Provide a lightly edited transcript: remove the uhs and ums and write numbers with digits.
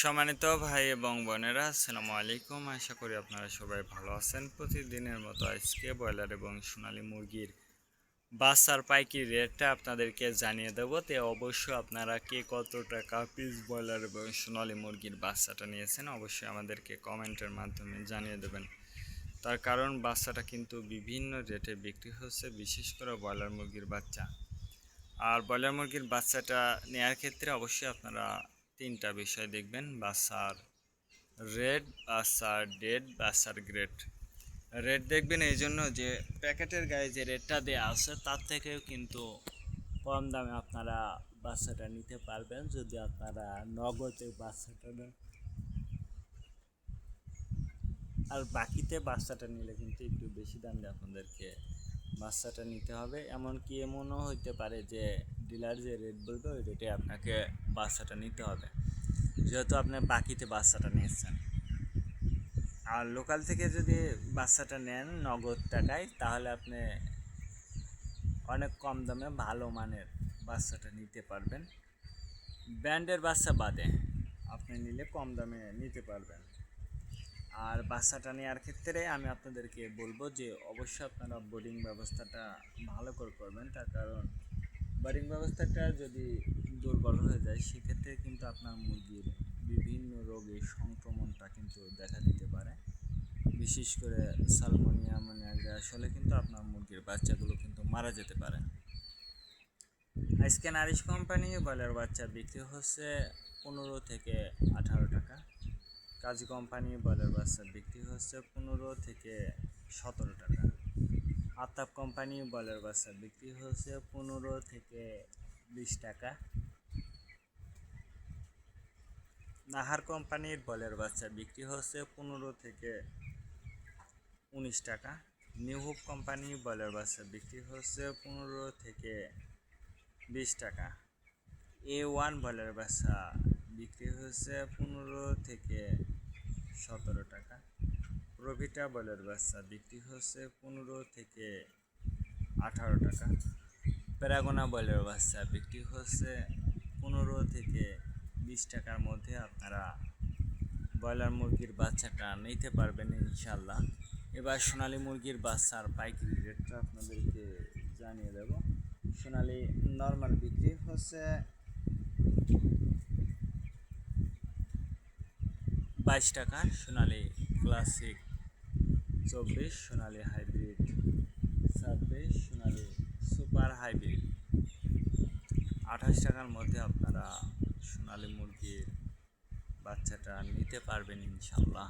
সম্মানিত ভাই এবং বোনেরা, আসসালামু আলাইকুম। আশা করি আপনারা সবাই ভালো আছেন। প্রতিদিনের মতো আজকে ব্রয়লার এবং সোনালী মুরগির বাচ্চার পাইকারি রেটটা আপনাদেরকে জানিয়ে দেবো। অবশ্যই আপনারা কে কত টাকা পিস ব্রয়লার এবং সোনালী মুরগির বাচ্চাটা নিয়েছেন অবশ্যই আমাদেরকে কমেন্টের মাধ্যমে জানিয়ে দেবেন। তার কারণ বাচ্চাটা কিন্তু বিভিন্ন রেটে বিক্রি হচ্ছে, বিশেষ করে ব্রয়লার মুরগির বাচ্চা। আর ব্রয়লার মুরগির বাচ্চাটা নেয়ার ক্ষেত্রে অবশ্যই আপনারা তিনটা বিষয় দেখবেন: বাচ্চার রেড, বাচ্চার ডেড, বাচ্চার গ্রেড। রেড দেখবেন এই জন্য যে প্যাকেটের গায়ে যে রেটটা দেওয়া আছে তার থেকেও কিন্তু কম দামে আপনারা বাচ্চাটা নিতে পারবেন যদি আপনারা নগদে বাচ্চাটা নেন। আর বাকিতে বাচ্চাটা নিলে কিন্তু একটু বেশি দাম দিয়ে আপনাদেরকে বাচ্চাটা নিতে হবে। এমনকি এমনও হইতে পারে যে ডিলার যে রেট বলবে ওই রেটে আপনাকে বাচ্চাটা নিতে হবে, যেহেতু আপনি বাকিতে বাচ্চাটা নিয়েছেন। আর লোকাল থেকে যদি বাচ্চাটা নেন নগদ টাকায়, তাহলে আপনি অনেক কম দামে ভালো মানের বাচ্চাটা নিতে পারবেন। ব্র্যান্ডের বাচ্চা বাদে আপনি নিলে কম দামে নিতে পারবেন। আর বাচ্চাটা নেওয়ার ক্ষেত্রে আমি আপনাদেরকে বলবো যে অবশ্যই আপনারা বোর্ডিং ব্যবস্থাটা ভালো করে করবেন। তার কারণ বোর্ডিং ব্যবস্থাটা যদি দুর্বল হয়ে যায় সেক্ষেত্রে কিন্তু আপনার মুরগির বিভিন্ন রোগের সংক্রমণটা কিন্তু দেখা দিতে পারে। বিশেষ করে সালমোনিয়া গ্যাস হলে কিন্তু আপনার মুরগির বাচ্চাগুলো কিন্তু মারা যেতে পারে। আজকে নারিশ কোম্পানি ব্রয়লার বাচ্চা বিক্রি হচ্ছে 15 থেকে 18 টাকা। কাজী কোম্পানি ব্রয়লার বাচ্চা বিক্রি হচ্ছে 15 থেকে 17 টাকা। আতাপ কোম্পানি ব্রয়লার বাচ্চা বিক্রি হচ্ছে 15 থেকে 20 টাকা। নাহার কোম্পানির ব্রয়লার বাচ্চা বিক্রি হচ্ছে 15 থেকে 19 টাকা। নিউ হোপ কোম্পানি ব্রয়লার বাচ্চা বিক্রি হচ্ছে 15 থেকে 20 টাকা। A1 ব্রয়লার বাচ্চা বিক্রি হচ্ছে 15 থেকে 17 টাকা। প্রভিটা ব্রয়লার বাচ্চা বিক্রি হচ্ছে 15 থেকে 18 টাকা। প্যারাগোনা ব্রয়লার বাচ্চা বিক্রি হচ্ছে 15 থেকে 20 টাকার মধ্যে আপনারা ব্রয়লার মুরগির বাচ্চাটা নিতে পারবেন ইনশাল্লাহ। এবার সোনালী মুরগির বাচ্চার পাইকারি রেটটা আপনাদেরকে জানিয়ে দেব। সোনালী নর্মাল বিক্রি হচ্ছে 22 টাকা, সোনালী ক্লাসিক 24, সোনালী হাইব্রিড 26, সোনালী সুপার হাইব্রিড 28 টাকার মধ্যে আপনারা সোনালী মুরগির বাচ্চাটা নিতে পারবেন ইনশাল্লাহ।